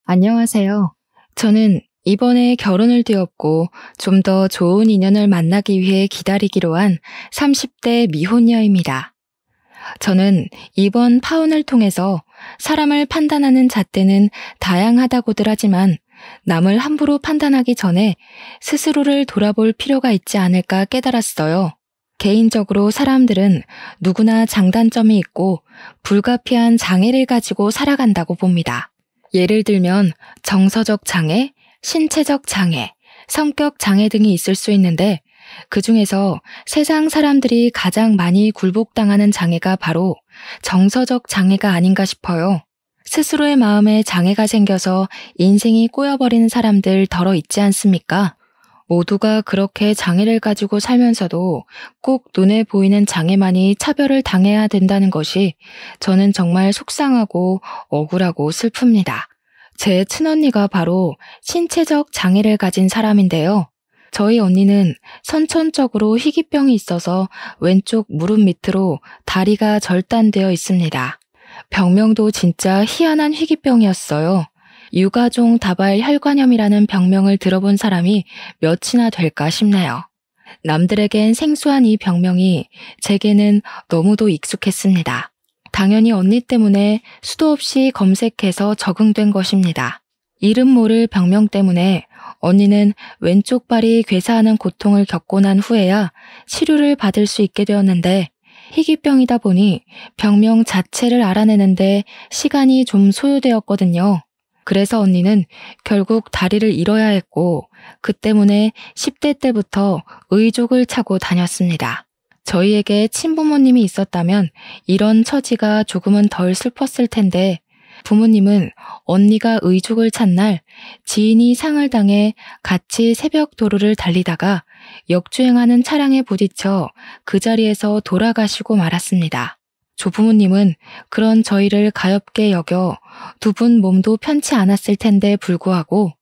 안녕하세요. 저는 이번에 결혼을 되었고 좀 더 좋은 인연을 만나기 위해 기다리기로 한 30대 미혼녀입니다. 저는 이번 파혼을 통해서 사람을 판단하는 잣대는 다양하다고들 하지만 남을 함부로 판단하기 전에 스스로를 돌아볼 필요가 있지 않을까 깨달았어요. 개인적으로 사람들은 누구나 장단점이 있고 불가피한 장애를 가지고 살아간다고 봅니다. 예를 들면 정서적 장애, 신체적 장애, 성격 장애 등이 있을 수 있는데 그 중에서 세상 사람들이 가장 많이 굴복당하는 장애가 바로 정서적 장애가 아닌가 싶어요. 스스로의 마음에 장애가 생겨서 인생이 꼬여버리는 사람들 덜어 있지 않습니까? 모두가 그렇게 장애를 가지고 살면서도 꼭 눈에 보이는 장애만이 차별을 당해야 된다는 것이 저는 정말 속상하고 억울하고 슬픕니다. 제 친언니가 바로 신체적 장애를 가진 사람인데요. 저희 언니는 선천적으로 희귀병이 있어서 왼쪽 무릎 밑으로 다리가 절단되어 있습니다. 병명도 진짜 희한한 희귀병이었어요. 유가종 다발 혈관염이라는 병명을 들어본 사람이 몇이나 될까 싶네요. 남들에겐 생소한 이 병명이 제게는 너무도 익숙했습니다. 당연히 언니 때문에 수도 없이 검색해서 적응된 것입니다. 이름 모를 병명 때문에 언니는 왼쪽 발이 괴사하는 고통을 겪고 난 후에야 치료를 받을 수 있게 되었는데 희귀병이다 보니 병명 자체를 알아내는데 시간이 좀 소요되었거든요. 그래서 언니는 결국 다리를 잃어야 했고 그 때문에 10대 때부터 의족을 차고 다녔습니다. 저희에게 친부모님이 있었다면 이런 처지가 조금은 덜 슬펐을 텐데 부모님은 언니가 의족을 찬 날 지인이 상을 당해 같이 새벽 도로를 달리다가 역주행하는 차량에 부딪혀 그 자리에서 돌아가시고 말았습니다. 조부모님은 그런 저희를 가엾게 여겨 두 분 몸도 편치 않았을 텐데 불구하고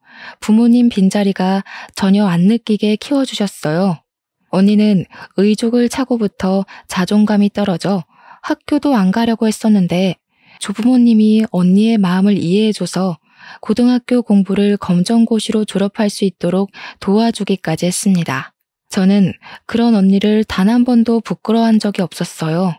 부모님 빈자리가 전혀 안 느끼게 키워주셨어요. 언니는 의족을 차고부터 자존감이 떨어져 학교도 안 가려고 했었는데 조부모님이 언니의 마음을 이해해줘서 고등학교 공부를 검정고시로 졸업할 수 있도록 도와주기까지 했습니다. 저는 그런 언니를 단 한 번도 부끄러워한 적이 없었어요.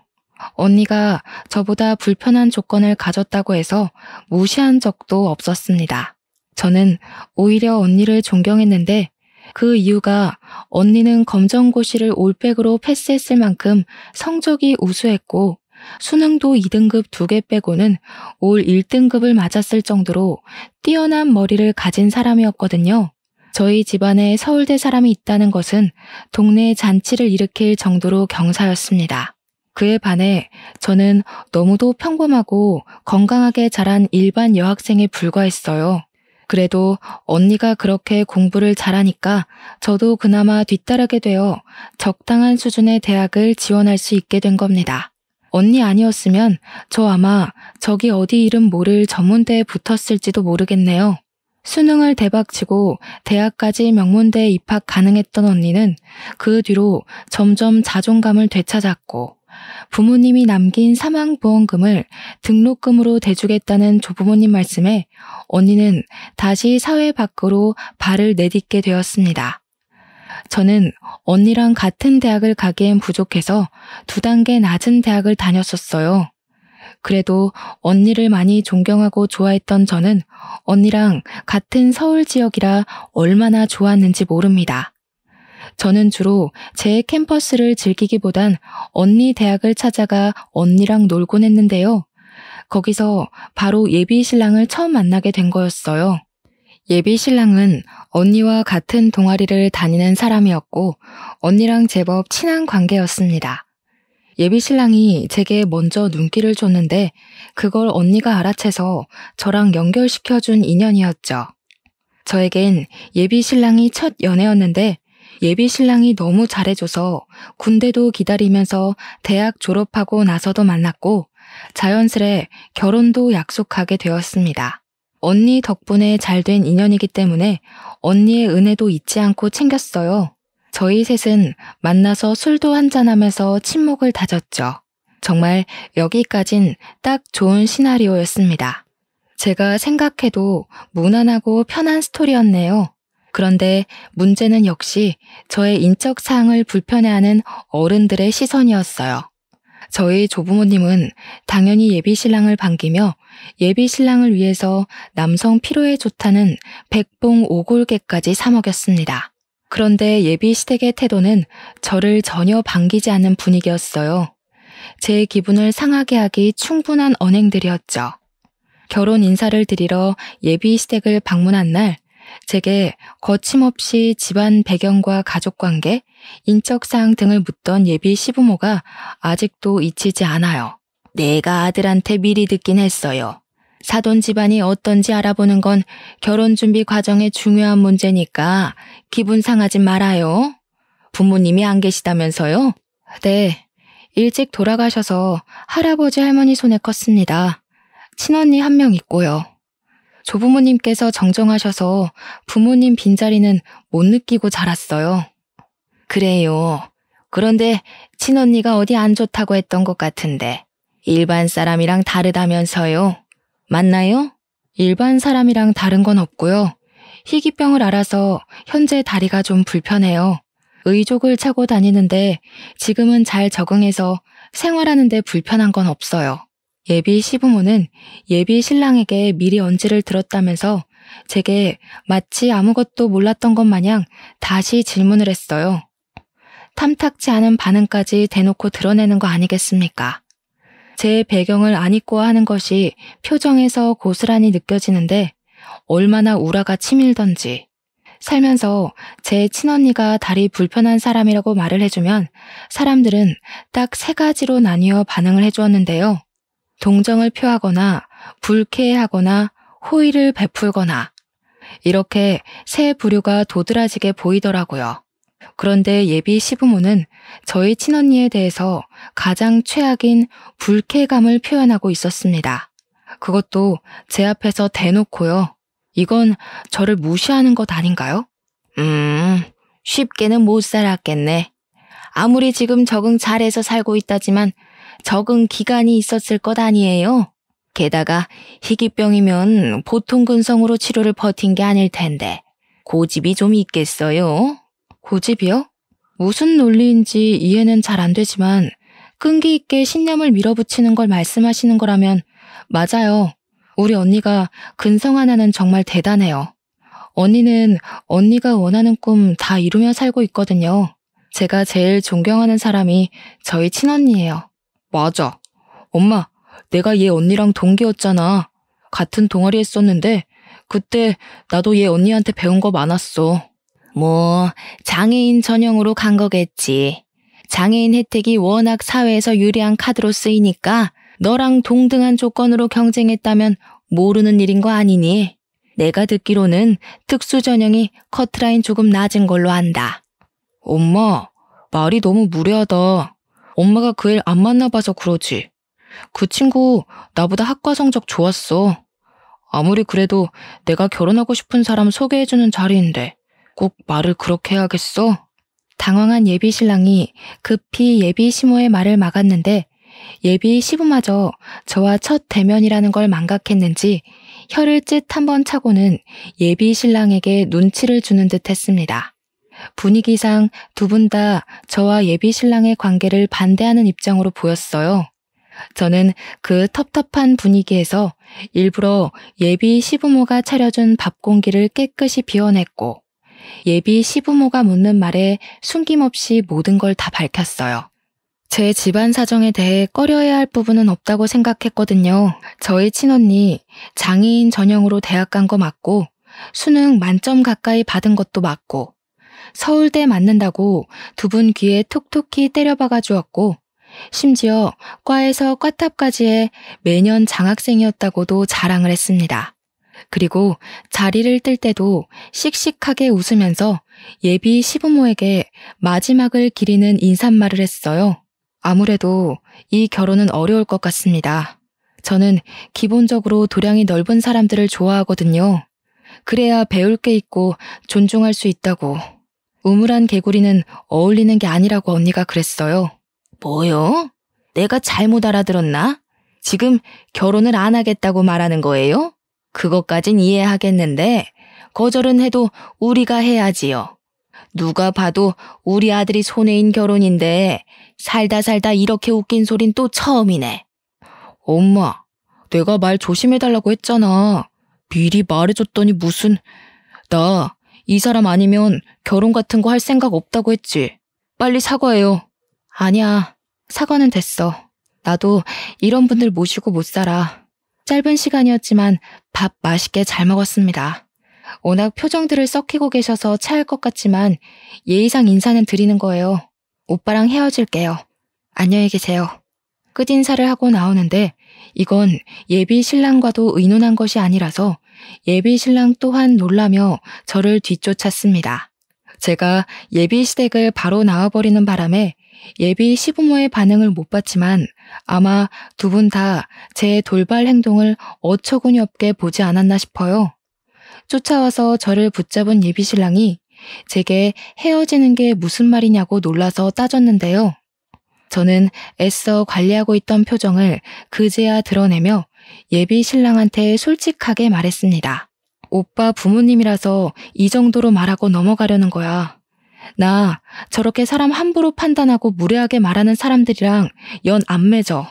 언니가 저보다 불편한 조건을 가졌다고 해서 무시한 적도 없었습니다. 저는 오히려 언니를 존경했는데 그 이유가 언니는 검정고시를 올백으로 패스했을 만큼 성적이 우수했고 수능도 2등급 2개 빼고는 올 1등급을 맞았을 정도로 뛰어난 머리를 가진 사람이었거든요. 저희 집안에 서울대 사람이 있다는 것은 동네 잔치를 일으킬 정도로 경사였습니다. 그에 반해 저는 너무도 평범하고 건강하게 자란 일반 여학생에 불과했어요. 그래도 언니가 그렇게 공부를 잘하니까 저도 그나마 뒤따르게 되어 적당한 수준의 대학을 지원할 수 있게 된 겁니다. 언니 아니었으면 저 아마 저기 어디 이름 모를 전문대에 붙었을지도 모르겠네요. 수능을 대박치고 대학까지 명문대에 입학 가능했던 언니는 그 뒤로 점점 자존감을 되찾았고 부모님이 남긴 사망보험금을 등록금으로 대주겠다는 조부모님 말씀에 언니는 다시 사회 밖으로 발을 내딛게 되었습니다. 저는 언니랑 같은 대학을 가기엔 부족해서 2단계 낮은 대학을 다녔었어요. 그래도 언니를 많이 존경하고 좋아했던 저는 언니랑 같은 서울 지역이라 얼마나 좋았는지 모릅니다. 저는 주로 제 캠퍼스를 즐기기보단 언니 대학을 찾아가 언니랑 놀곤 했는데요. 거기서 바로 예비 신랑을 처음 만나게 된 거였어요. 예비 신랑은 언니와 같은 동아리를 다니는 사람이었고 언니랑 제법 친한 관계였습니다. 예비 신랑이 제게 먼저 눈길을 줬는데 그걸 언니가 알아채서 저랑 연결시켜준 인연이었죠. 저에겐 예비 신랑이 첫 연애였는데 예비 신랑이 너무 잘해줘서 군대도 기다리면서 대학 졸업하고 나서도 만났고 자연스레 결혼도 약속하게 되었습니다. 언니 덕분에 잘된 인연이기 때문에 언니의 은혜도 잊지 않고 챙겼어요. 저희 셋은 만나서 술도 한잔하면서 친목을 다졌죠. 정말 여기까진 딱 좋은 시나리오였습니다. 제가 생각해도 무난하고 편한 스토리였네요. 그런데 문제는 역시 저의 인적 사항을 불편해하는 어른들의 시선이었어요. 저희 조부모님은 당연히 예비 신랑을 반기며 예비 신랑을 위해서 남성 피로에 좋다는 백봉 오골개까지 사 먹였습니다. 그런데 예비 시댁의 태도는 저를 전혀 반기지 않는 분위기였어요. 제 기분을 상하게 하기 충분한 언행들이었죠. 결혼 인사를 드리러 예비 시댁을 방문한 날, 제게 거침없이 집안 배경과 가족관계, 인적사항 등을 묻던 예비 시부모가 아직도 잊히지 않아요. 내가 아들한테 미리 듣긴 했어요. 사돈 집안이 어떤지 알아보는 건 결혼 준비 과정의 중요한 문제니까 기분 상하지 말아요. 부모님이 안 계시다면서요? 네, 일찍 돌아가셔서 할아버지 할머니 손에 컸습니다. 친언니 한 명 있고요. 조부모님께서 정정하셔서 부모님 빈자리는 못 느끼고 자랐어요. 그래요. 그런데 친언니가 어디 안 좋다고 했던 것 같은데 일반 사람이랑 다르다면서요? 맞나요? 일반 사람이랑 다른 건 없고요. 희귀병을 앓아서 현재 다리가 좀 불편해요. 의족을 차고 다니는데 지금은 잘 적응해서 생활하는 데 불편한 건 없어요. 예비 시부모는 예비 신랑에게 미리 언지를 들었다면서 제게 마치 아무것도 몰랐던 것 마냥 다시 질문을 했어요. 탐탁지 않은 반응까지 대놓고 드러내는 거 아니겠습니까? 제 배경을 안 잊고 하는 것이 표정에서 고스란히 느껴지는데 얼마나 우라가 치밀던지. 살면서 제 친언니가 다리 불편한 사람이라고 말을 해주면 사람들은 딱 3가지로 나뉘어 반응을 해주었는데요. 동정을 표하거나 불쾌해하거나 호의를 베풀거나 이렇게 세 부류가 도드라지게 보이더라고요. 그런데 예비 시부모는 저희 친언니에 대해서 가장 최악인 불쾌감을 표현하고 있었습니다. 그것도 제 앞에서 대놓고요. 이건 저를 무시하는 것 아닌가요? 쉽게는 못 살았겠네. 아무리 지금 적응 잘해서 살고 있다지만 적응 기간이 있었을 것 아니에요. 게다가 희귀병이면 보통 근성으로 치료를 버틴 게 아닐 텐데 고집이 좀 있겠어요? 고집이요? 무슨 논리인지 이해는 잘 안 되지만 끈기 있게 신념을 밀어붙이는 걸 말씀하시는 거라면 맞아요. 우리 언니가 근성 하나는 정말 대단해요. 언니는 언니가 원하는 꿈 다 이루며 살고 있거든요. 제가 제일 존경하는 사람이 저희 친언니예요. 맞아. 엄마, 내가 얘 언니랑 동기였잖아. 같은 동아리 했었는데 그때 나도 얘 언니한테 배운 거 많았어. 뭐 장애인 전형으로 간 거겠지. 장애인 혜택이 워낙 사회에서 유리한 카드로 쓰이니까 너랑 동등한 조건으로 경쟁했다면 모르는 일인 거 아니니? 내가 듣기로는 특수 전형이 커트라인 조금 낮은 걸로 안다. 엄마, 말이 너무 무례하다. 엄마가 그 애 안 만나봐서 그러지. 그 친구 나보다 학과 성적 좋았어. 아무리 그래도 내가 결혼하고 싶은 사람 소개해주는 자리인데 꼭 말을 그렇게 해야겠어? 당황한 예비 신랑이 급히 예비 시모의 말을 막았는데 예비 시부마저 저와 첫 대면이라는 걸 망각했는지 혀를 찢 한번 차고는 예비 신랑에게 눈치를 주는 듯 했습니다. 분위기상 두 분 다 저와 예비 신랑의 관계를 반대하는 입장으로 보였어요. 저는 그 텁텁한 분위기에서 일부러 예비 시부모가 차려준 밥 공기를 깨끗이 비워냈고 예비 시부모가 묻는 말에 숨김없이 모든 걸 다 밝혔어요. 제 집안 사정에 대해 꺼려해야 할 부분은 없다고 생각했거든요. 저희 친언니 장애인 전형으로 대학 간 거 맞고 수능 만점 가까이 받은 것도 맞고 서울대 맞는다고 두 분 귀에 톡톡히 때려박아 주었고 심지어 과에서 과탑까지 해 매년 장학생이었다고도 자랑을 했습니다. 그리고 자리를 뜰 때도 씩씩하게 웃으면서 예비 시부모에게 마지막을 기리는 인사말을 했어요. 아무래도 이 결혼은 어려울 것 같습니다. 저는 기본적으로 도량이 넓은 사람들을 좋아하거든요. 그래야 배울 게 있고 존중할 수 있다고. 우물한 개구리는 어울리는 게 아니라고 언니가 그랬어요. 뭐요? 내가 잘못 알아들었나? 지금 결혼을 안 하겠다고 말하는 거예요? 그것까진 이해하겠는데 거절은 해도 우리가 해야지요. 누가 봐도 우리 아들이 손해인 결혼인데 살다 살다 이렇게 웃긴 소린 또 처음이네. 엄마, 내가 말 조심해달라고 했잖아. 미리 말해줬더니 무슨... 나 이 사람 아니면 결혼 같은 거 할 생각 없다고 했지. 빨리 사과해요. 아니야, 사과는 됐어. 나도 이런 분들 모시고 못 살아. 짧은 시간이었지만 밥 맛있게 잘 먹었습니다. 워낙 표정들을 썩히고 계셔서 체할 것 같지만 예의상 인사는 드리는 거예요. 오빠랑 헤어질게요. 안녕히 계세요. 끝인사를 하고 나오는데 이건 예비 신랑과도 의논한 것이 아니라서 예비 신랑 또한 놀라며 저를 뒤쫓았습니다. 제가 예비 시댁을 바로 나와버리는 바람에 예비 시부모의 반응을 못 봤지만 아마 두 분 다 제 돌발 행동을 어처구니 없게 보지 않았나 싶어요. 쫓아와서 저를 붙잡은 예비 신랑이 제게 헤어지는 게 무슨 말이냐고 놀라서 따졌는데요. 저는 애써 관리하고 있던 표정을 그제야 드러내며 예비 신랑한테 솔직하게 말했습니다. 오빠 부모님이라서 이 정도로 말하고 넘어가려는 거야. 나 저렇게 사람 함부로 판단하고 무례하게 말하는 사람들이랑 연 안 맺어.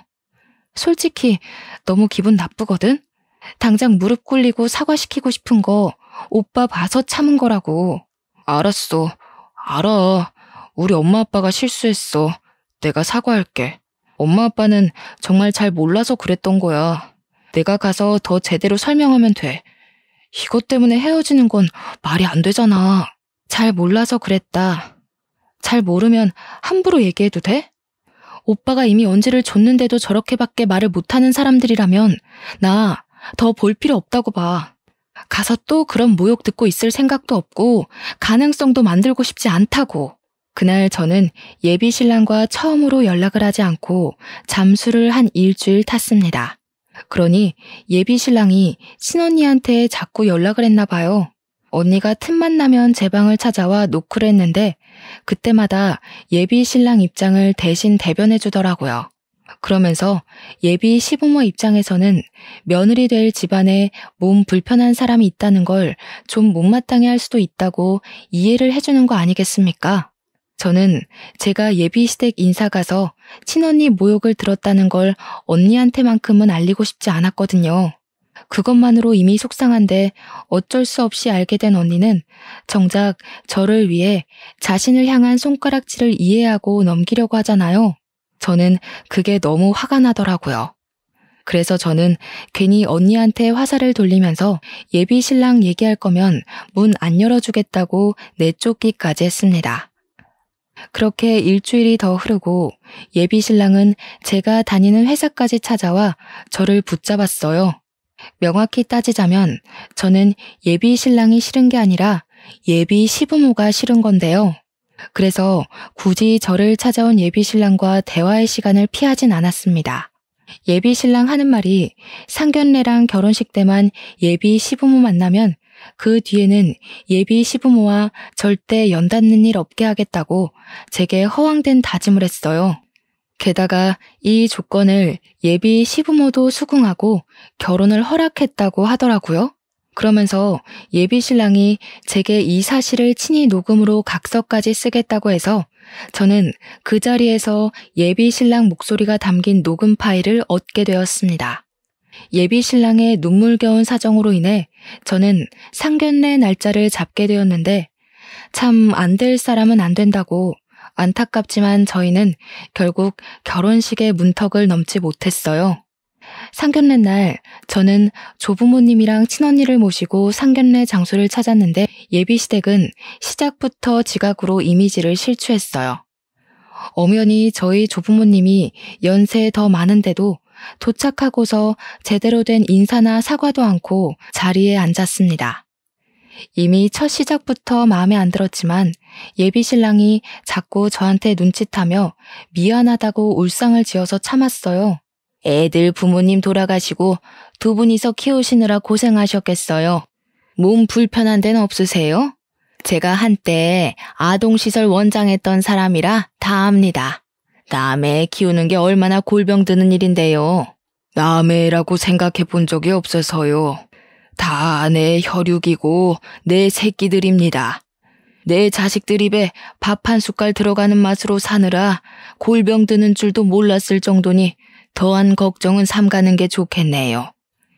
솔직히 너무 기분 나쁘거든? 당장 무릎 꿇리고 사과시키고 싶은 거 오빠 봐서 참은 거라고. 알았어. 알아. 우리 엄마 아빠가 실수했어. 내가 사과할게. 엄마 아빠는 정말 잘 몰라서 그랬던 거야. 내가 가서 더 제대로 설명하면 돼. 이것 때문에 헤어지는 건 말이 안 되잖아. 잘 몰라서 그랬다. 잘 모르면 함부로 얘기해도 돼? 오빠가 이미 언지를 줬는데도 저렇게밖에 말을 못하는 사람들이라면 나 더 볼 필요 없다고 봐. 가서 또 그런 모욕 듣고 있을 생각도 없고 가능성도 만들고 싶지 않다고. 그날 저는 예비 신랑과 처음으로 연락을 하지 않고 잠수를 한 일주일 탔습니다. 그러니 예비 신랑이 친언니한테 자꾸 연락을 했나 봐요. 언니가 틈만 나면 제 방을 찾아와 노크를 했는데 그때마다 예비 신랑 입장을 대신 대변해 주더라고요. 그러면서 예비 시부모 입장에서는 며느리 될 집안에 몸 불편한 사람이 있다는 걸 좀 못마땅해 할 수도 있다고 이해를 해주는 거 아니겠습니까? 저는 제가 예비 시댁 인사 가서 친언니 모욕을 들었다는 걸 언니한테만큼은 알리고 싶지 않았거든요. 그것만으로 이미 속상한데 어쩔 수 없이 알게 된 언니는 정작 저를 위해 자신을 향한 손가락질을 이해하고 넘기려고 하잖아요. 저는 그게 너무 화가 나더라고요. 그래서 저는 괜히 언니한테 화살을 돌리면서 예비 신랑 얘기할 거면 문 안 열어주겠다고 내쫓기까지 했습니다. 그렇게 일주일이 더 흐르고 예비 신랑은 제가 다니는 회사까지 찾아와 저를 붙잡았어요. 명확히 따지자면 저는 예비 신랑이 싫은 게 아니라 예비 시부모가 싫은 건데요. 그래서 굳이 저를 찾아온 예비 신랑과 대화의 시간을 피하진 않았습니다. 예비 신랑 하는 말이 상견례랑 결혼식 때만 예비 시부모 만나면 그 뒤에는 예비 시부모와 절대 연닿는 일 없게 하겠다고 제게 허황된 다짐을 했어요. 게다가 이 조건을 예비 시부모도 수긍하고 결혼을 허락했다고 하더라고요. 그러면서 예비 신랑이 제게 이 사실을 친히 녹음으로 각서까지 쓰겠다고 해서 저는 그 자리에서 예비 신랑 목소리가 담긴 녹음 파일을 얻게 되었습니다. 예비 신랑의 눈물겨운 사정으로 인해 저는 상견례 날짜를 잡게 되었는데 참 안 될 사람은 안 된다고 안타깝지만 저희는 결국 결혼식의 문턱을 넘지 못했어요. 상견례 날 저는 조부모님이랑 친언니를 모시고 상견례 장소를 찾았는데 예비 시댁은 시작부터 지각으로 이미지를 실추했어요. 엄연히 저희 조부모님이 연세 더 많은데도 도착하고서 제대로 된 인사나 사과도 않고 자리에 앉았습니다. 이미 첫 시작부터 마음에 안 들었지만 예비 신랑이 자꾸 저한테 눈짓하며 미안하다고 울상을 지어서 참았어요. 애들 부모님 돌아가시고 두 분이서 키우시느라 고생하셨겠어요. 몸 불편한 데는 없으세요? 제가 한때 아동시설 원장했던 사람이라 다 압니다. 남의 애 키우는 게 얼마나 골병 드는 일인데요. 남의 애라고 생각해 본 적이 없어서요. 다 내 혈육이고 내 새끼들입니다. 내 자식들 입에 밥 한 숟갈 들어가는 맛으로 사느라 골병 드는 줄도 몰랐을 정도니 더한 걱정은 삼가는 게 좋겠네요.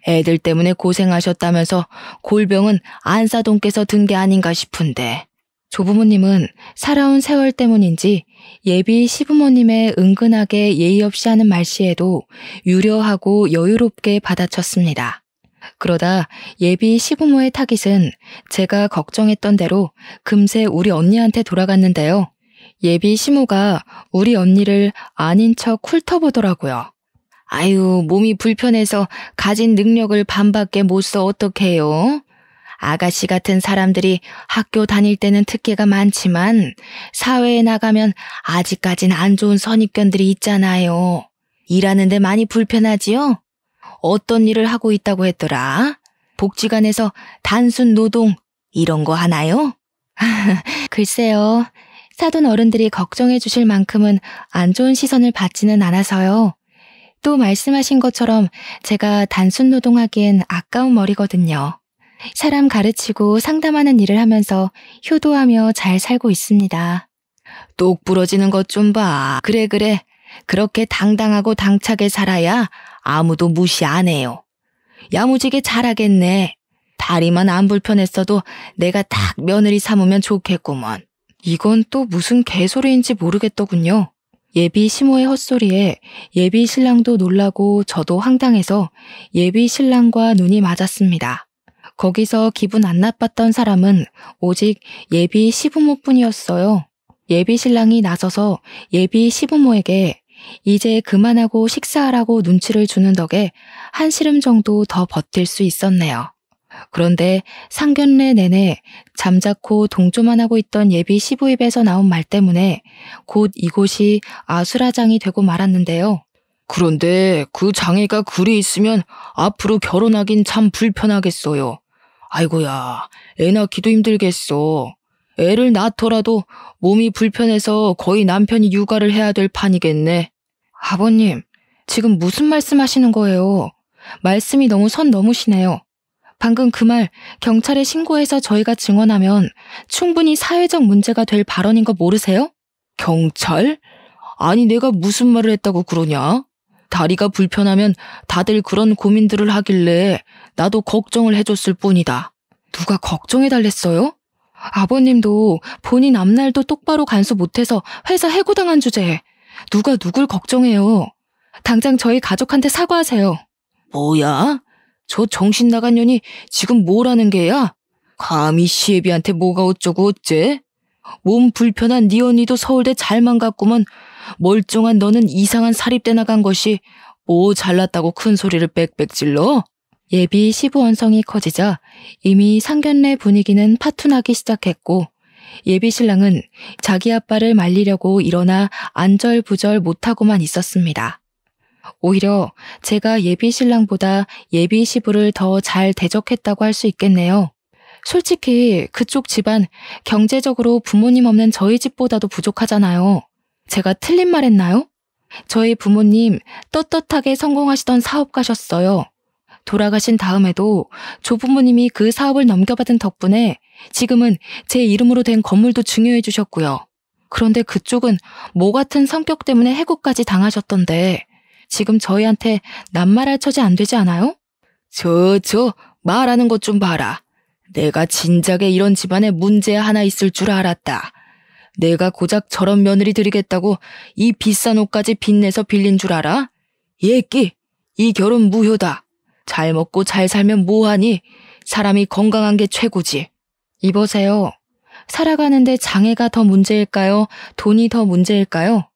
애들 때문에 고생하셨다면서 골병은 안사돈께서 든 게 아닌가 싶은데. 조부모님은 살아온 세월 때문인지 예비 시부모님의 은근하게 예의 없이 하는 말씨에도 유려하고 여유롭게 받아쳤습니다. 그러다 예비 시부모의 타깃은 제가 걱정했던 대로 금세 우리 언니한테 돌아갔는데요. 예비 시모가 우리 언니를 아닌 척 훑어보더라고요. 아유, 몸이 불편해서 가진 능력을 반밖에 못 써 어떡해요? 아가씨 같은 사람들이 학교 다닐 때는 특기가 많지만 사회에 나가면 아직까진 안 좋은 선입견들이 있잖아요. 일하는데 많이 불편하지요? 어떤 일을 하고 있다고 했더라? 복지관에서 단순 노동 이런 거 하나요? 글쎄요. 사돈 어른들이 걱정해 주실 만큼은 안 좋은 시선을 받지는 않아서요. 또 말씀하신 것처럼 제가 단순 노동하기엔 아까운 머리거든요. 사람 가르치고 상담하는 일을 하면서 효도하며 잘 살고 있습니다. 똑 부러지는 것 좀 봐. 그래. 그렇게 당당하고 당차게 살아야 아무도 무시 안 해요. 야무지게 잘하겠네. 다리만 안 불편했어도 내가 딱 며느리 삼으면 좋겠구먼. 이건 또 무슨 개소리인지 모르겠더군요. 예비 시모의 헛소리에 예비 신랑도 놀라고 저도 황당해서 예비 신랑과 눈이 맞았습니다. 거기서 기분 안 나빴던 사람은 오직 예비 시부모뿐이었어요. 예비 신랑이 나서서 예비 시부모에게 이제 그만하고 식사하라고 눈치를 주는 덕에 한시름 정도 더 버틸 수 있었네요. 그런데 상견례 내내 잠자코 동조만 하고 있던 예비 시부 입에서 나온 말 때문에 곧 이곳이 아수라장이 되고 말았는데요. 그런데 그 장애가 그리 있으면 앞으로 결혼하긴 참 불편하겠어요. 아이고야, 애 낳기도 힘들겠어. 애를 낳더라도 몸이 불편해서 거의 남편이 육아를 해야 될 판이겠네. 아버님, 지금 무슨 말씀하시는 거예요? 말씀이 너무 선 넘으시네요. 방금 그 말 경찰에 신고해서 저희가 증언하면 충분히 사회적 문제가 될 발언인 거 모르세요? 경찰? 아니 내가 무슨 말을 했다고 그러냐? 다리가 불편하면 다들 그런 고민들을 하길래 나도 걱정을 해줬을 뿐이다. 누가 걱정해달랬어요? 아버님도 본인 앞날도 똑바로 간수 못해서 회사 해고당한 주제에 누가 누굴 걱정해요. 당장 저희 가족한테 사과하세요. 뭐야? 저 정신 나간 년이 지금 뭐라는 게야? 감히 시애비한테 뭐가 어쩌고 어째? 몸 불편한 네 언니도 서울대 잘만 갔구먼. 멀쩡한 너는 이상한 사립대 나간 것이 뭐 잘났다고 큰 소리를 빽빽 질러? 예비 시부 원성이 커지자 이미 상견례 분위기는 파투나기 시작했고 예비 신랑은 자기 아빠를 말리려고 일어나 안절부절 못하고만 있었습니다. 오히려 제가 예비 신랑보다 예비 시부를 더 잘 대적했다고 할 수 있겠네요. 솔직히 그쪽 집안 경제적으로 부모님 없는 저희 집보다도 부족하잖아요. 제가 틀린 말 했나요? 저희 부모님 떳떳하게 성공하시던 사업가셨어요. 돌아가신 다음에도 조부모님이 그 사업을 넘겨받은 덕분에 지금은 제 이름으로 된 건물도 증여해 주셨고요. 그런데 그쪽은 모 같은 성격 때문에 해고까지 당하셨던데 지금 저희한테 낱말할 처지 안 되지 않아요? 저 말하는 것 좀 봐라. 내가 진작에 이런 집안에 문제 하나 있을 줄 알았다. 내가 고작 저런 며느리 드리겠다고 이 비싼 옷까지 빚내서 빌린 줄 알아? 예끼, 이 결혼 무효다. 잘 먹고 잘 살면 뭐하니? 사람이 건강한 게 최고지. 이보세요. 살아가는데 장애가 더 문제일까요? 돈이 더 문제일까요?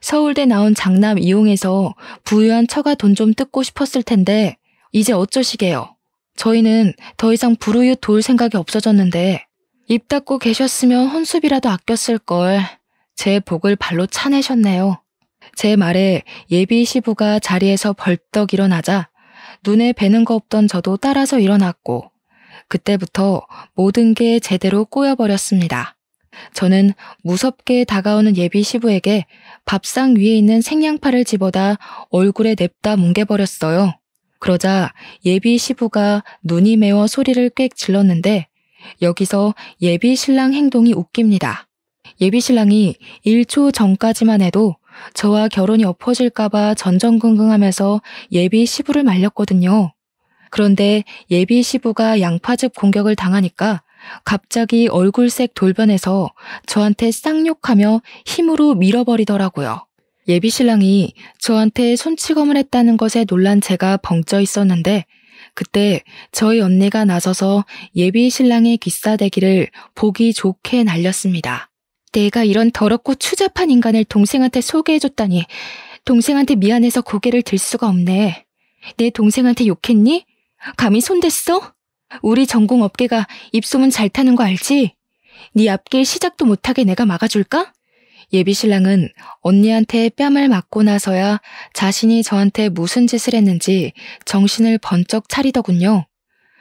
서울대 나온 장남 이용해서 부유한 처가 돈 좀 뜯고 싶었을 텐데 이제 어쩌시게요? 저희는 더 이상 불우유 도울 생각이 없어졌는데 입 닫고 계셨으면 혼수비라도 아꼈을걸. 제 복을 발로 차내셨네요. 제 말에 예비 시부가 자리에서 벌떡 일어나자 눈에 뵈는 거 없던 저도 따라서 일어났고 그때부터 모든 게 제대로 꼬여버렸습니다. 저는 무섭게 다가오는 예비 시부에게 밥상 위에 있는 생양파를 집어다 얼굴에 냅다 뭉개버렸어요. 그러자 예비 시부가 눈이 매워 소리를 꽥 질렀는데 여기서 예비 신랑 행동이 웃깁니다. 예비 신랑이 1초 전까지만 해도 저와 결혼이 엎어질까봐 전전긍긍하면서 예비 시부를 말렸거든요. 그런데 예비 시부가 양파즙 공격을 당하니까 갑자기 얼굴색 돌변해서 저한테 쌍욕하며 힘으로 밀어버리더라고요. 예비 신랑이 저한테 손찌검을 했다는 것에 놀란 제가 벙쪄 있었는데 그때 저희 언니가 나서서 예비 신랑의 귀싸대기를 보기 좋게 날렸습니다. 내가 이런 더럽고 추잡한 인간을 동생한테 소개해줬다니 동생한테 미안해서 고개를 들 수가 없네. 내 동생한테 욕했니? 감히 손댔어? 우리 전공업계가 입소문 잘 타는 거 알지? 네 앞길 시작도 못하게 내가 막아줄까? 예비 신랑은 언니한테 뺨을 맞고 나서야 자신이 저한테 무슨 짓을 했는지 정신을 번쩍 차리더군요.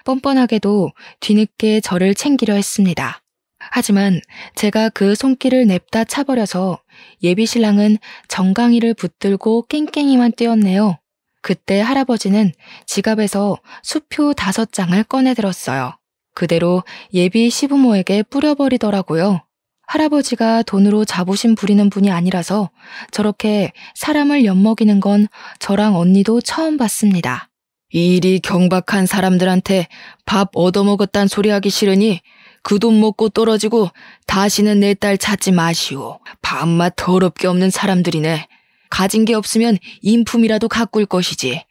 뻔뻔하게도 뒤늦게 저를 챙기려 했습니다. 하지만 제가 그 손길을 냅다 차버려서 예비 신랑은 정강이를 붙들고 깽깽이만 뛰었네요. 그때 할아버지는 지갑에서 수표 5장을 꺼내들었어요. 그대로 예비 시부모에게 뿌려버리더라고요. 할아버지가 돈으로 자부심 부리는 분이 아니라서 저렇게 사람을 엿먹이는 건 저랑 언니도 처음 봤습니다. 이리 경박한 사람들한테 밥 얻어먹었단 소리 하기 싫으니 그 돈 먹고 떨어지고 다시는 내 딸 찾지 마시오. 밥맛 더럽게 없는 사람들이네. 가진 게 없으면 인품이라도 가꿀 것이지.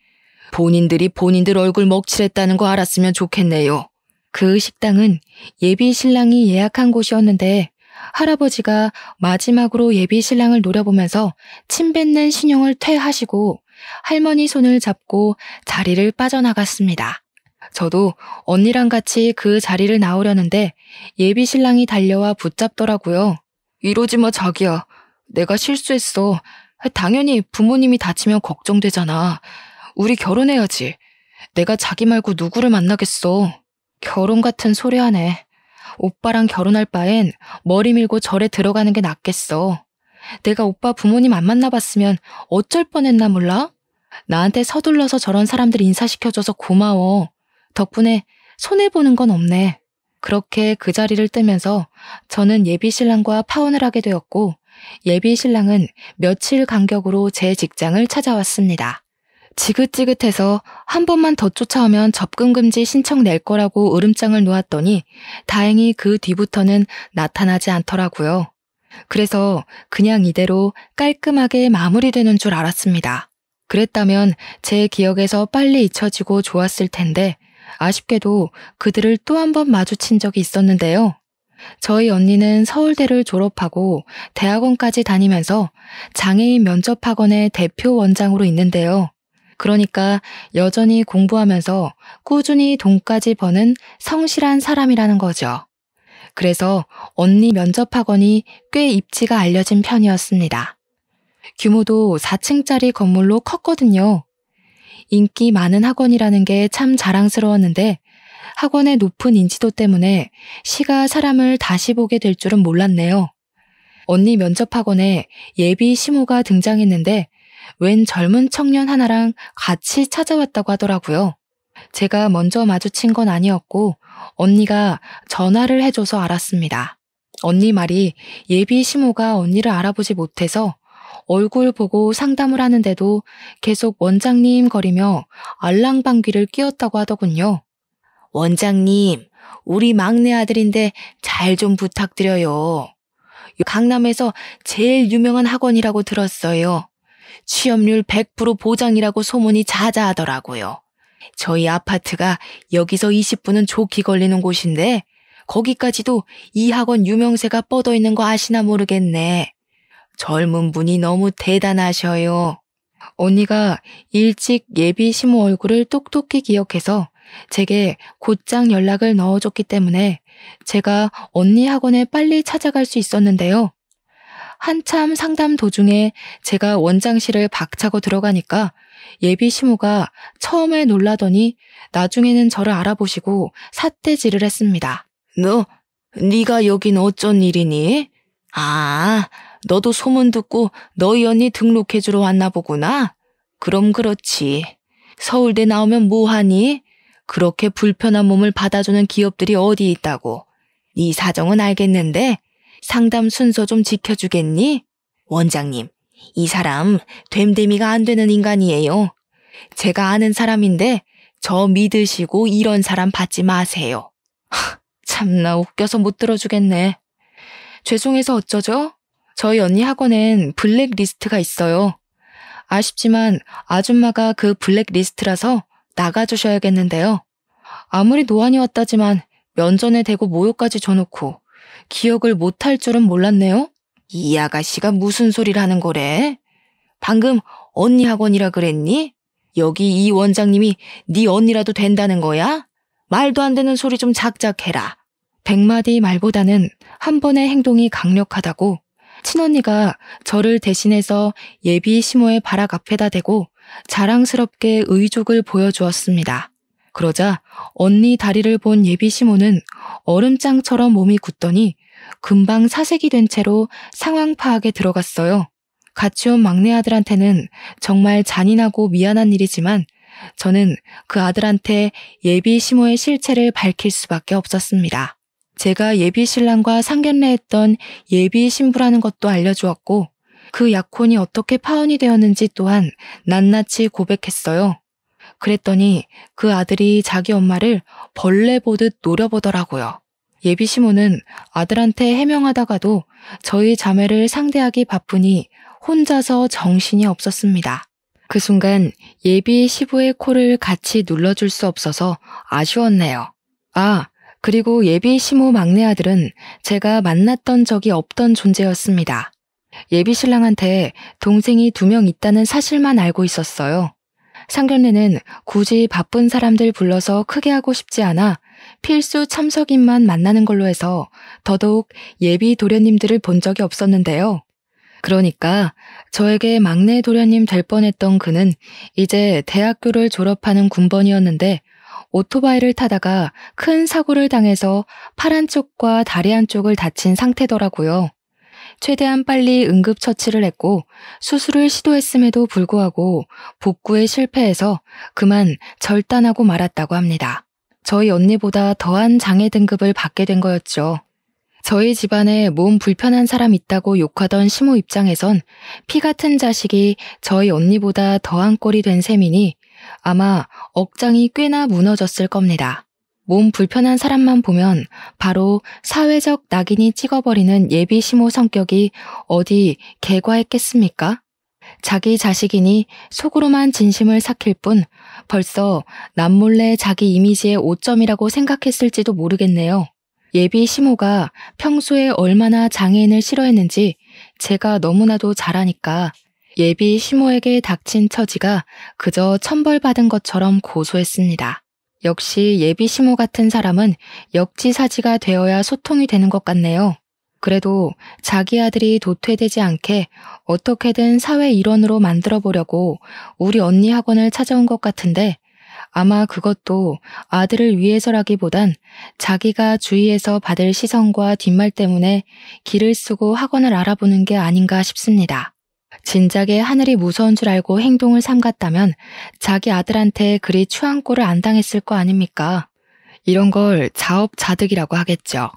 본인들이 본인들 얼굴 먹칠했다는 거 알았으면 좋겠네요. 그 식당은 예비 신랑이 예약한 곳이었는데 할아버지가 마지막으로 예비 신랑을 노려보면서 침 뱉는 신용을 퇴하시고 할머니 손을 잡고 자리를 빠져나갔습니다. 저도 언니랑 같이 그 자리를 나오려는데 예비 신랑이 달려와 붙잡더라고요. 이러지 마 자기야. 내가 실수했어. 당연히 부모님이 다치면 걱정되잖아. 우리 결혼해야지. 내가 자기 말고 누구를 만나겠어. 결혼 같은 소리 하네. 오빠랑 결혼할 바엔 머리 밀고 절에 들어가는 게 낫겠어. 내가 오빠 부모님 안 만나봤으면 어쩔 뻔했나 몰라? 나한테 서둘러서 저런 사람들 인사시켜줘서 고마워. 덕분에 손해보는 건 없네. 그렇게 그 자리를 뜨면서 저는 예비 신랑과 파혼을 하게 되었고 예비 신랑은 며칠 간격으로 제 직장을 찾아왔습니다. 지긋지긋해서 한 번만 더 쫓아오면 접근금지 신청 낼 거라고 으름장을 놓았더니 다행히 그 뒤부터는 나타나지 않더라고요. 그래서 그냥 이대로 깔끔하게 마무리되는 줄 알았습니다. 그랬다면 제 기억에서 빨리 잊혀지고 좋았을 텐데 아쉽게도 그들을 또 한 번 마주친 적이 있었는데요. 저희 언니는 서울대를 졸업하고 대학원까지 다니면서 장애인 면접학원의 대표 원장으로 있는데요. 그러니까 여전히 공부하면서 꾸준히 돈까지 버는 성실한 사람이라는 거죠. 그래서 언니 면접학원이 꽤 입지가 알려진 편이었습니다. 규모도 4층짜리 건물로 컸거든요. 인기 많은 학원이라는 게 참 자랑스러웠는데 학원의 높은 인지도 때문에 시가 사람을 다시 보게 될 줄은 몰랐네요. 언니 면접학원에 예비 시모가 등장했는데 웬 젊은 청년 하나랑 같이 찾아왔다고 하더라고요. 제가 먼저 마주친 건 아니었고 언니가 전화를 해줘서 알았습니다. 언니 말이 예비 시모가 언니를 알아보지 못해서 얼굴 보고 상담을 하는데도 계속 원장님 거리며 알랑방귀를 뀌었다고 하더군요. 원장님, 우리 막내 아들인데 잘 좀 부탁드려요. 강남에서 제일 유명한 학원이라고 들었어요. 취업률 100% 보장이라고 소문이 자자하더라고요. 저희 아파트가 여기서 20분은 좋게 걸리는 곳인데 거기까지도 이 학원 유명세가 뻗어 있는 거 아시나 모르겠네. 젊은 분이 너무 대단하셔요. 언니가 일찍 예비 시모 얼굴을 똑똑히 기억해서 제게 곧장 연락을 넣어줬기 때문에 제가 언니 학원에 빨리 찾아갈 수 있었는데요. 한참 상담 도중에 제가 원장실을 박차고 들어가니까 예비 시모가 처음에 놀라더니 나중에는 저를 알아보시고 삿대질을 했습니다. 네가 여긴 어쩐 일이니? 아, 너도 소문 듣고 너희 언니 등록해주러 왔나 보구나? 그럼 그렇지. 서울대 나오면 뭐하니? 그렇게 불편한 몸을 받아주는 기업들이 어디 있다고. 네 사정은 알겠는데 상담 순서 좀 지켜주겠니? 원장님, 이 사람 됨됨이가 안 되는 인간이에요. 제가 아는 사람인데 저 믿으시고 이런 사람 받지 마세요. 참나 웃겨서 못 들어주겠네. 죄송해서 어쩌죠? 저희 언니 학원엔 블랙리스트가 있어요. 아쉽지만 아줌마가 그 블랙리스트라서 나가주셔야겠는데요. 아무리 노안이 왔다지만 면전에 대고 모욕까지 줘놓고 기억을 못할 줄은 몰랐네요. 이 아가씨가 무슨 소리를 하는 거래? 방금 언니 학원이라 그랬니? 여기 이 원장님이 네 언니라도 된다는 거야? 말도 안 되는 소리 좀 작작해라. 100마디 말보다는 한 번의 행동이 강력하다고 친언니가 저를 대신해서 예비 시모의 바락 앞에다 대고 자랑스럽게 의족을 보여주었습니다. 그러자 언니 다리를 본 예비 시모는 얼음장처럼 몸이 굳더니 금방 사색이 된 채로 상황 파악에 들어갔어요. 같이 온 막내 아들한테는 정말 잔인하고 미안한 일이지만 저는 그 아들한테 예비 시모의 실체를 밝힐 수밖에 없었습니다. 제가 예비 신랑과 상견례했던 예비 신부라는 것도 알려주었고 그 약혼이 어떻게 파혼이 되었는지 또한 낱낱이 고백했어요. 그랬더니 그 아들이 자기 엄마를 벌레 보듯 노려보더라고요. 예비 시모는 아들한테 해명하다가도 저희 자매를 상대하기 바쁘니 혼자서 정신이 없었습니다. 그 순간 예비 시부의 코를 같이 눌러줄 수 없어서 아쉬웠네요. 그리고 예비 시모 막내 아들은 제가 만났던 적이 없던 존재였습니다. 예비 신랑한테 동생이 2명 있다는 사실만 알고 있었어요. 상견례는 굳이 바쁜 사람들 불러서 크게 하고 싶지 않아 필수 참석인만 만나는 걸로 해서 더더욱 예비 도련님들을 본 적이 없었는데요. 그러니까 저에게 막내 도련님 될 뻔했던 그는 이제 대학교를 졸업하는 군번이었는데 오토바이를 타다가 큰 사고를 당해서 팔 한쪽과 다리 한쪽을 다친 상태더라고요. 최대한 빨리 응급처치를 했고 수술을 시도했음에도 불구하고 복구에 실패해서 그만 절단하고 말았다고 합니다. 저희 언니보다 더한 장애 등급을 받게 된 거였죠. 저희 집안에 몸 불편한 사람 있다고 욕하던 시모 입장에선 피 같은 자식이 저희 언니보다 더한 꼴이 된 셈이니 아마 억장이 꽤나 무너졌을 겁니다. 몸 불편한 사람만 보면 바로 사회적 낙인이 찍어버리는 예비 시모 성격이 어디 개과했겠습니까? 자기 자식이니 속으로만 진심을 삭힐 뿐 벌써 남몰래 자기 이미지의 오점이라고 생각했을지도 모르겠네요. 예비 시모가 평소에 얼마나 장애인을 싫어했는지 제가 너무나도 잘 아니까 예비 시모에게 닥친 처지가 그저 천벌받은 것처럼 고소했습니다. 역시 예비 시모 같은 사람은 역지사지가 되어야 소통이 되는 것 같네요. 그래도 자기 아들이 도태되지 않게 어떻게든 사회 일원으로 만들어보려고 우리 언니 학원을 찾아온 것 같은데 아마 그것도 아들을 위해서라기보단 자기가 주위에서 받을 시선과 뒷말 때문에 길을 쓰고 학원을 알아보는 게 아닌가 싶습니다. 진작에 하늘이 무서운 줄 알고 행동을 삼갔다면 자기 아들한테 그리 추한 꼴을 안 당했을 거 아닙니까? 이런 걸 자업자득이라고 하겠죠.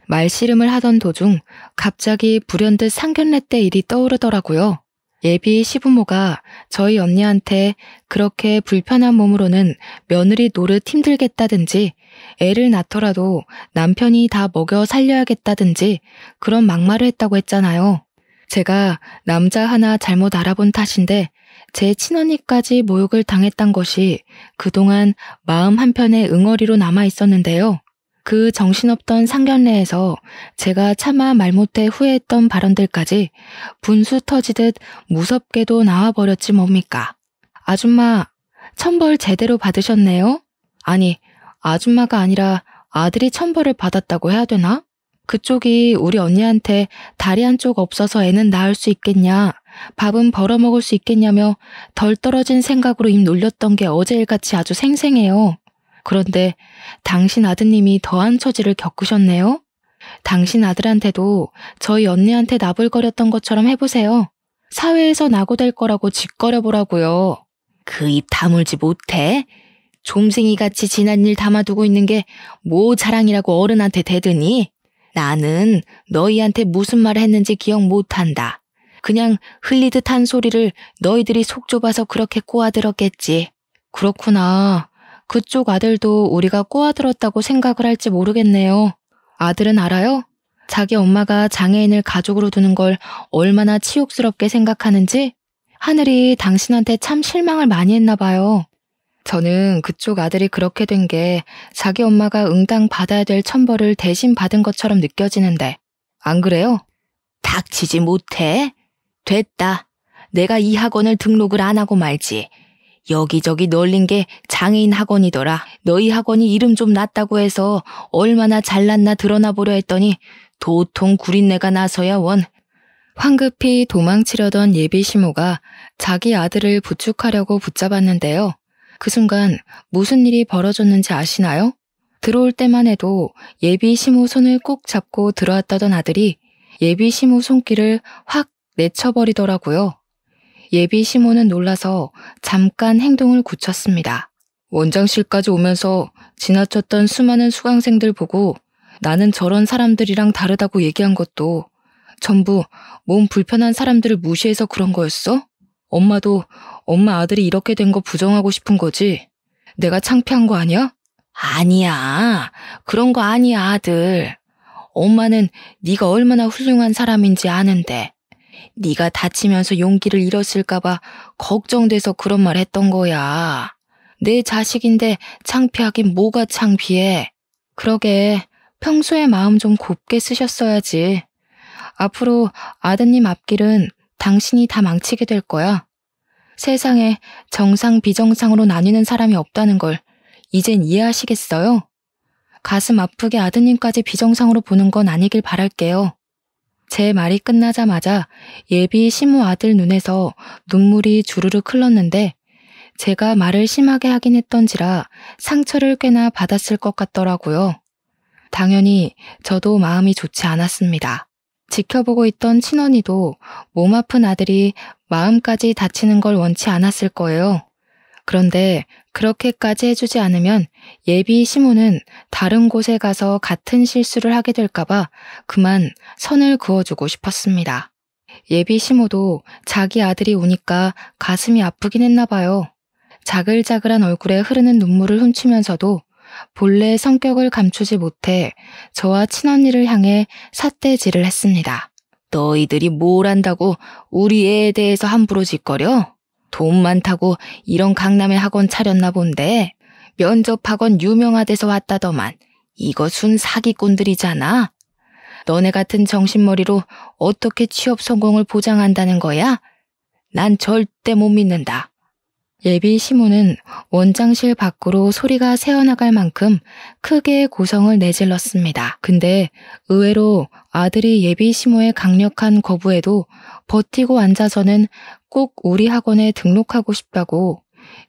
말씨름을 하던 도중 갑자기 불현듯 상견례 때 일이 떠오르더라고요. 예비 시부모가 저희 언니한테 그렇게 불편한 몸으로는 며느리 노릇 힘들겠다든지 애를 낳더라도 남편이 다 먹여 살려야겠다든지 그런 막말을 했다고 했잖아요. 제가 남자 하나 잘못 알아본 탓인데 제 친언니까지 모욕을 당했단 것이 그동안 마음 한편에 응어리로 남아 있었는데요. 그 정신없던 상견례에서 제가 차마 말 못해 후회했던 발언들까지 분수 터지듯 무섭게도 나와버렸지 뭡니까. 아줌마, 천벌 제대로 받으셨네요? 아니, 아줌마가 아니라 아들이 천벌을 받았다고 해야 되나? 그쪽이 우리 언니한테 다리 한쪽 없어서 애는 낳을 수 있겠냐, 밥은 벌어먹을 수 있겠냐며 덜 떨어진 생각으로 입 놀렸던 게 어제 일같이 아주 생생해요. 그런데 당신 아드님이 더한 처지를 겪으셨네요? 당신 아들한테도 저희 언니한테 나불거렸던 것처럼 해보세요. 사회에서 낙오될 거라고 짓거려보라고요. 그 입 다물지 못해? 좀생이같이 지난 일 담아두고 있는 게 뭐 자랑이라고 어른한테 대드니? 나는 너희한테 무슨 말을 했는지 기억 못한다. 그냥 흘리듯 한 소리를 너희들이 속 좁아서 그렇게 꼬아들었겠지. 그렇구나. 그쪽 아들도 우리가 꼬아들었다고 생각을 할지 모르겠네요. 아들은 알아요? 자기 엄마가 장애인을 가족으로 두는 걸 얼마나 치욕스럽게 생각하는지? 하늘이 당신한테 참 실망을 많이 했나 봐요. 저는 그쪽 아들이 그렇게 된 게 자기 엄마가 응당 받아야 될 천벌을 대신 받은 것처럼 느껴지는데, 안 그래요? 닥치지 못해? 됐다. 내가 이 학원을 등록을 안 하고 말지. 여기저기 널린 게 장애인 학원이더라. 너희 학원이 이름 좀 났다고 해서 얼마나 잘났나 드러나 보려 했더니 도통 구린내가 나서야 원. 황급히 도망치려던 예비 시모가 자기 아들을 부축하려고 붙잡았는데요. 그 순간 무슨 일이 벌어졌는지 아시나요? 들어올 때만 해도 예비 시모 손을 꼭 잡고 들어왔다던 아들이 예비 시모 손길을 확 내쳐버리더라고요. 예비 시모는 놀라서 잠깐 행동을 굳혔습니다. 원장실까지 오면서 지나쳤던 수많은 수강생들 보고 나는 저런 사람들이랑 다르다고 얘기한 것도 전부 몸 불편한 사람들을 무시해서 그런 거였어? 엄마도 엄마 아들이 이렇게 된 거 부정하고 싶은 거지? 내가 창피한 거 아니야? 아니야. 그런 거 아니야, 아들. 엄마는 네가 얼마나 훌륭한 사람인지 아는데 네가 다치면서 용기를 잃었을까 봐 걱정돼서 그런 말 했던 거야. 내 자식인데 창피하긴 뭐가 창피해. 그러게 평소에 마음 좀 곱게 쓰셨어야지. 앞으로 아드님 앞길은 당신이 다 망치게 될 거야. 세상에 정상 비정상으로 나뉘는 사람이 없다는 걸 이젠 이해하시겠어요? 가슴 아프게 아드님까지 비정상으로 보는 건 아니길 바랄게요. 제 말이 끝나자마자 예비 시모 아들 눈에서 눈물이 주르륵 흘렀는데 제가 말을 심하게 하긴 했던지라 상처를 꽤나 받았을 것 같더라고요. 당연히 저도 마음이 좋지 않았습니다. 지켜보고 있던 친언니도 몸 아픈 아들이 마음까지 다치는 걸 원치 않았을 거예요. 그런데 그렇게까지 해주지 않으면 예비 시모는 다른 곳에 가서 같은 실수를 하게 될까봐 그만 선을 그어주고 싶었습니다. 예비 시모도 자기 아들이 우니까 가슴이 아프긴 했나 봐요. 자글자글한 얼굴에 흐르는 눈물을 훔치면서도 본래 성격을 감추지 못해 저와 친언니를 향해 삿대질을 했습니다. 너희들이 뭘 안다고 우리 애에 대해서 함부로 짓거려? 돈 많다고 이런 강남에 학원 차렸나 본데 면접 학원 유명하대서 왔다더만 이거 순 사기꾼들이잖아. 너네 같은 정신머리로 어떻게 취업 성공을 보장한다는 거야? 난 절대 못 믿는다. 예비 시모는 원장실 밖으로 소리가 새어나갈 만큼 크게 고성을 내질렀습니다. 근데 의외로 아들이 예비 시모의 강력한 거부에도 버티고 앉아서는 꼭 우리 학원에 등록하고 싶다고,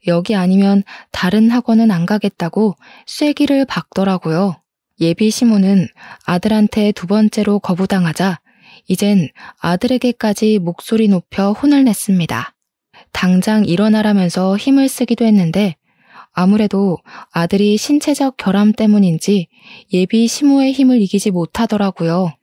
여기 아니면 다른 학원은 안 가겠다고 쐐기를 박더라고요. 예비 시모는 아들한테 두 번째로 거부당하자 이젠 아들에게까지 목소리 높여 혼을 냈습니다. 당장 일어나라면서 힘을 쓰기도 했는데 아무래도 아들이 신체적 결함 때문인지 예비 시모의 힘을 이기지 못하더라고요.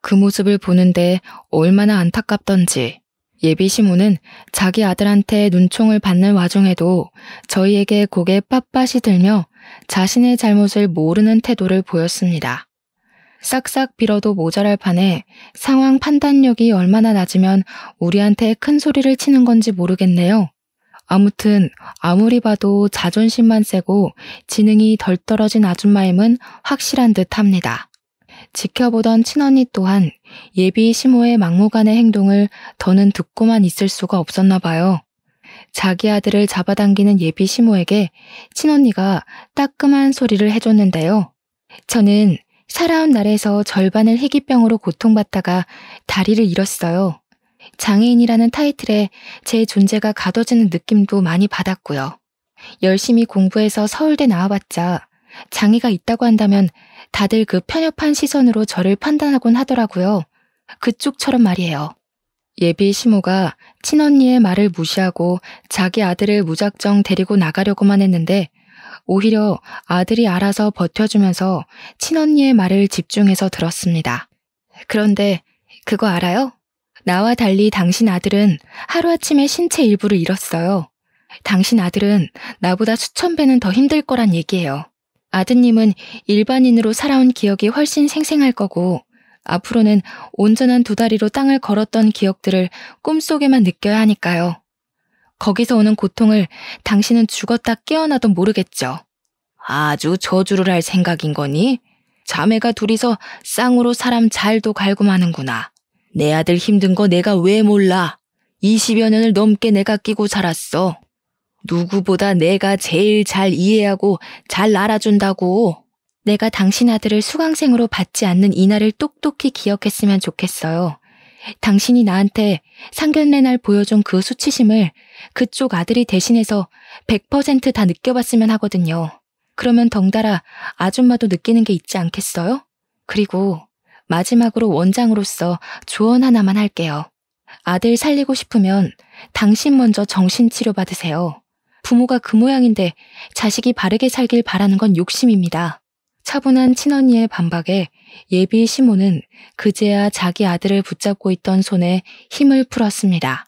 그 모습을 보는데 얼마나 안타깝던지. 예비 시모는 자기 아들한테 눈총을 받는 와중에도 저희에게 고개 빳빳이 들며 자신의 잘못을 모르는 태도를 보였습니다. 싹싹 빌어도 모자랄 판에 상황 판단력이 얼마나 낮으면 우리한테 큰 소리를 치는 건지 모르겠네요. 아무튼 아무리 봐도 자존심만 세고 지능이 덜 떨어진 아줌마임은 확실한 듯 합니다. 지켜보던 친언니 또한 예비 시모의 막무가내 행동을 더는 듣고만 있을 수가 없었나 봐요. 자기 아들을 잡아당기는 예비 시모에게 친언니가 따끔한 소리를 해줬는데요. 저는 살아온 날에서 절반을 희귀병으로 고통받다가 다리를 잃었어요. 장애인이라는 타이틀에 제 존재가 가둬지는 느낌도 많이 받았고요. 열심히 공부해서 서울대 나와봤자 장애가 있다고 한다면 다들 그 편협한 시선으로 저를 판단하곤 하더라고요. 그쪽처럼 말이에요. 예비 시모가 친언니의 말을 무시하고 자기 아들을 무작정 데리고 나가려고만 했는데 오히려 아들이 알아서 버텨주면서 친언니의 말을 집중해서 들었습니다. 그런데 그거 알아요? 나와 달리 당신 아들은 하루아침에 신체 일부를 잃었어요. 당신 아들은 나보다 수천 배는 더 힘들 거란 얘기예요. 아드님은 일반인으로 살아온 기억이 훨씬 생생할 거고 앞으로는 온전한 두 다리로 땅을 걸었던 기억들을 꿈속에만 느껴야 하니까요. 거기서 오는 고통을 당신은 죽었다 깨어나도 모르겠죠. 아주 저주를 할 생각인 거니? 자매가 둘이서 쌍으로 사람 잘도 갈고 마는구나. 내 아들 힘든 거 내가 왜 몰라? 20여 년을 넘게 내가 끼고 살았어. 누구보다 내가 제일 잘 이해하고 잘 알아준다고. 내가 당신 아들을 수강생으로 받지 않는 이날을 똑똑히 기억했으면 좋겠어요. 당신이 나한테 상견례 날 보여준 그 수치심을 그쪽 아들이 대신해서 100% 다 느껴봤으면 하거든요. 그러면 덩달아 아줌마도 느끼는 게 있지 않겠어요? 그리고 마지막으로 원장으로서 조언 하나만 할게요. 아들 살리고 싶으면 당신 먼저 정신치료 받으세요. 부모가 그 모양인데 자식이 바르게 살길 바라는 건 욕심입니다. 차분한 친언니의 반박에 예비 시모는 그제야 자기 아들을 붙잡고 있던 손에 힘을 풀었습니다.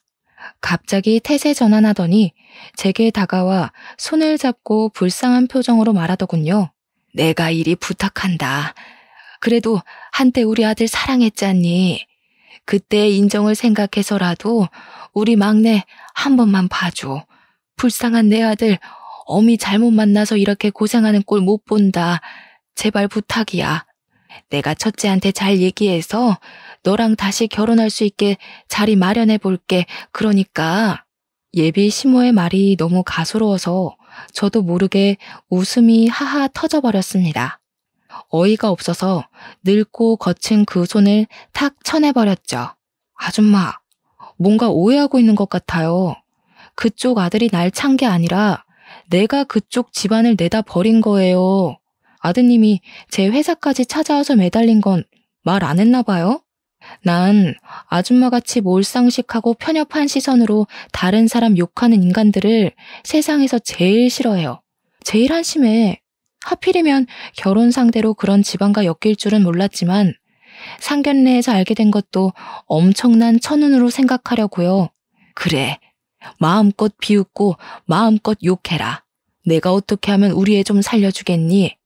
갑자기 태세 전환하더니 제게 다가와 손을 잡고 불쌍한 표정으로 말하더군요. 내가 이리 부탁한다. 그래도 한때 우리 아들 사랑했잖니. 그때의 인정을 생각해서라도 우리 막내 한 번만 봐줘. 불쌍한 내 아들 어미 잘못 만나서 이렇게 고생하는 꼴 못 본다. 제발 부탁이야. 내가 첫째한테 잘 얘기해서 너랑 다시 결혼할 수 있게 자리 마련해 볼게. 그러니까. 예비 시모의 말이 너무 가소로워서 저도 모르게 웃음이 하하 터져버렸습니다. 어이가 없어서 늙고 거친 그 손을 탁 쳐내버렸죠. 아줌마, 뭔가 오해하고 있는 것 같아요. 그쪽 아들이 날 찬 게 아니라 내가 그쪽 집안을 내다 버린 거예요. 아드님이 제 회사까지 찾아와서 매달린 건 말 안 했나 봐요? 난 아줌마같이 몰상식하고 편협한 시선으로 다른 사람 욕하는 인간들을 세상에서 제일 싫어해요. 제일 한심해. 하필이면 결혼 상대로 그런 집안과 엮일 줄은 몰랐지만 상견례에서 알게 된 것도 엄청난 천운으로 생각하려고요. 그래, 마음껏 비웃고 마음껏 욕해라. 내가 어떻게 하면 우리 애 좀 살려주겠니?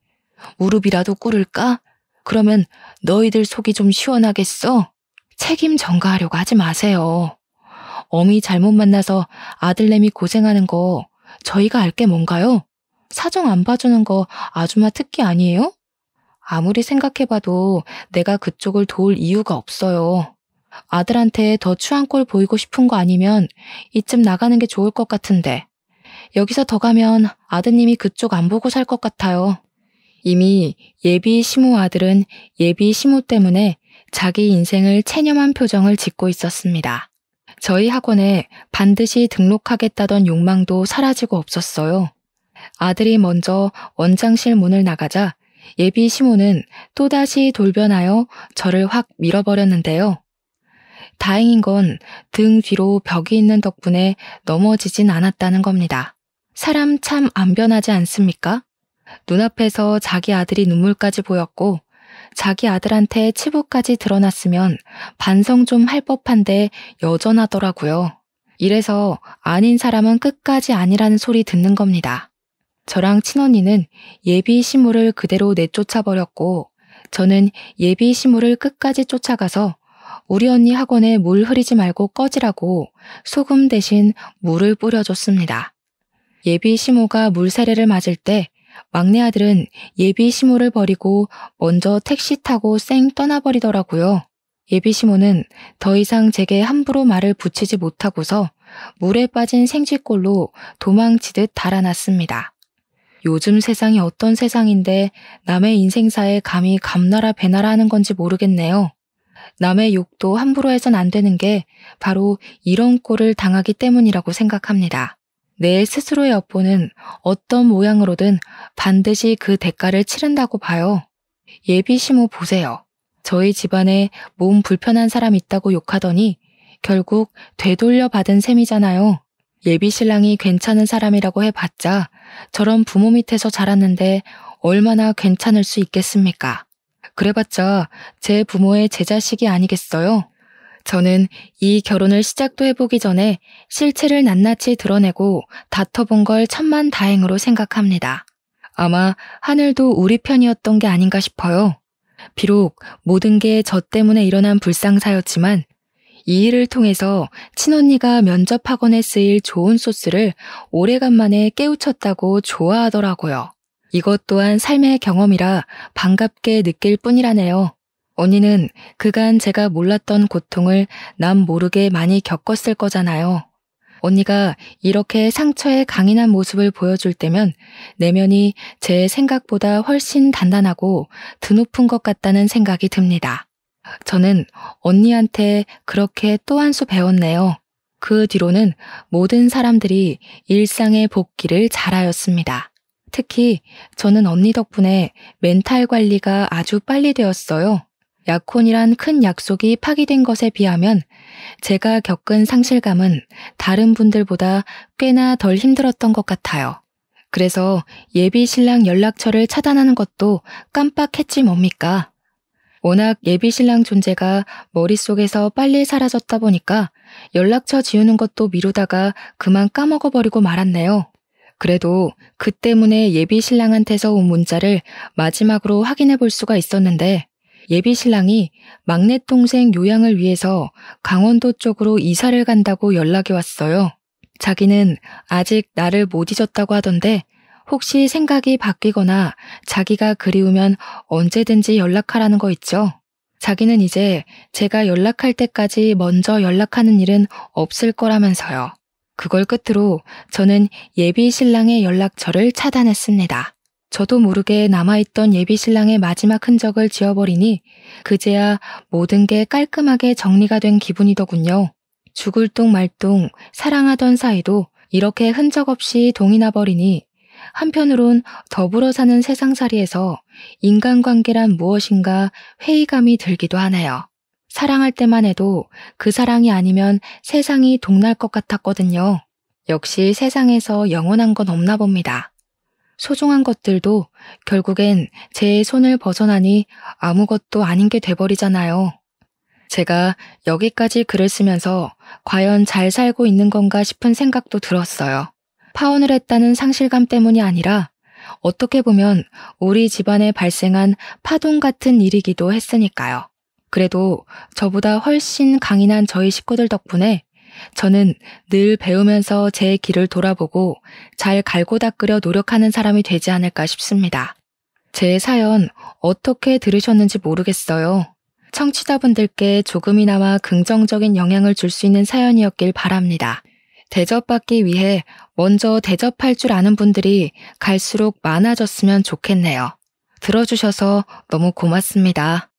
무릎이라도 꿇을까? 그러면 너희들 속이 좀 시원하겠어? 책임 전가하려고 하지 마세요. 어미 잘못 만나서 아들내미 고생하는 거 저희가 알 게 뭔가요? 사정 안 봐주는 거 아줌마 특기 아니에요? 아무리 생각해봐도 내가 그쪽을 도울 이유가 없어요. 아들한테 더 추한 꼴 보이고 싶은 거 아니면 이쯤 나가는 게 좋을 것 같은데 여기서 더 가면 아드님이 그쪽 안 보고 살 것 같아요. 이미 예비 시모 아들은 예비 시모 때문에 자기 인생을 체념한 표정을 짓고 있었습니다. 저희 학원에 반드시 등록하겠다던 욕망도 사라지고 없었어요. 아들이 먼저 원장실 문을 나가자 예비 시모는 또다시 돌변하여 저를 확 밀어버렸는데요. 다행인 건 등 뒤로 벽이 있는 덕분에 넘어지진 않았다는 겁니다. 사람 참 안 변하지 않습니까? 눈앞에서 자기 아들이 눈물까지 보였고 자기 아들한테 치부까지 드러났으면 반성 좀 할 법한데 여전하더라고요. 이래서 아닌 사람은 끝까지 아니라는 소리 듣는 겁니다. 저랑 친언니는 예비 시모를 그대로 내쫓아버렸고 저는 예비 시모를 끝까지 쫓아가서 우리 언니 학원에 물 흐리지 말고 꺼지라고 소금 대신 물을 뿌려줬습니다. 예비 시모가 물세례를 맞을 때 막내 아들은 예비 시모를 버리고 먼저 택시 타고 쌩 떠나버리더라고요. 예비 시모는 더 이상 제게 함부로 말을 붙이지 못하고서 물에 빠진 생쥐꼴로 도망치듯 달아났습니다. 요즘 세상이 어떤 세상인데 남의 인생사에 감히 감나라 배나라 하는 건지 모르겠네요. 남의 욕도 함부로 해선 안 되는 게 바로 이런 꼴을 당하기 때문이라고 생각합니다. 내 스스로의 업보는 어떤 모양으로든 반드시 그 대가를 치른다고 봐요. 예비 시모 보세요. 저희 집안에 몸 불편한 사람 있다고 욕하더니 결국 되돌려 받은 셈이잖아요. 예비 신랑이 괜찮은 사람이라고 해봤자 저런 부모 밑에서 자랐는데 얼마나 괜찮을 수 있겠습니까? 그래봤자 제 부모의 제 자식이 아니겠어요? 저는 이 결혼을 시작도 해보기 전에 실체를 낱낱이 드러내고 다퉈본 걸 천만다행으로 생각합니다. 아마 하늘도 우리 편이었던 게 아닌가 싶어요. 비록 모든 게 저 때문에 일어난 불상사였지만 이 일을 통해서 친언니가 면접학원에 쓰일 좋은 소스를 오래간만에 깨우쳤다고 좋아하더라고요. 이것 또한 삶의 경험이라 반갑게 느낄 뿐이라네요. 언니는 그간 제가 몰랐던 고통을 남 모르게 많이 겪었을 거잖아요. 언니가 이렇게 상처에 강인한 모습을 보여줄 때면 내면이 제 생각보다 훨씬 단단하고 드높은 것 같다는 생각이 듭니다. 저는 언니한테 그렇게 또 한 수 배웠네요. 그 뒤로는 모든 사람들이 일상의 복귀를 잘하였습니다. 특히 저는 언니 덕분에 멘탈 관리가 아주 빨리 되었어요. 약혼이란 큰 약속이 파기된 것에 비하면 제가 겪은 상실감은 다른 분들보다 꽤나 덜 힘들었던 것 같아요. 그래서 예비 신랑 연락처를 차단하는 것도 깜빡했지 뭡니까? 워낙 예비 신랑 존재가 머릿속에서 빨리 사라졌다 보니까 연락처 지우는 것도 미루다가 그만 까먹어버리고 말았네요. 그래도 그 때문에 예비 신랑한테서 온 문자를 마지막으로 확인해 볼 수가 있었는데 예비 신랑이 막내 동생 요양을 위해서 강원도 쪽으로 이사를 간다고 연락이 왔어요. 자기는 아직 나를 못 잊었다고 하던데 혹시 생각이 바뀌거나 자기가 그리우면 언제든지 연락하라는 거 있죠. 자기는 이제 제가 연락할 때까지 먼저 연락하는 일은 없을 거라면서요. 그걸 끝으로 저는 예비 신랑의 연락처를 차단했습니다. 저도 모르게 남아있던 예비 신랑의 마지막 흔적을 지워버리니 그제야 모든 게 깔끔하게 정리가 된 기분이더군요. 죽을 둥 말 둥 사랑하던 사이도 이렇게 흔적 없이 동이 나버리니 한편으론 더불어 사는 세상살이에서 인간관계란 무엇인가 회의감이 들기도 하네요. 사랑할 때만 해도 그 사랑이 아니면 세상이 동날 것 같았거든요. 역시 세상에서 영원한 건 없나 봅니다. 소중한 것들도 결국엔 제 손을 벗어나니 아무것도 아닌 게 돼버리잖아요. 제가 여기까지 글을 쓰면서 과연 잘 살고 있는 건가 싶은 생각도 들었어요. 파혼을 했다는 상실감 때문이 아니라 어떻게 보면 우리 집안에 발생한 파동 같은 일이기도 했으니까요. 그래도 저보다 훨씬 강인한 저희 식구들 덕분에 저는 늘 배우면서 제 길을 돌아보고 잘 갈고 닦으려 노력하는 사람이 되지 않을까 싶습니다. 제 사연 어떻게 들으셨는지 모르겠어요. 청취자분들께 조금이나마 긍정적인 영향을 줄 수 있는 사연이었길 바랍니다. 대접받기 위해 먼저 대접할 줄 아는 분들이 갈수록 많아졌으면 좋겠네요. 들어주셔서 너무 고맙습니다.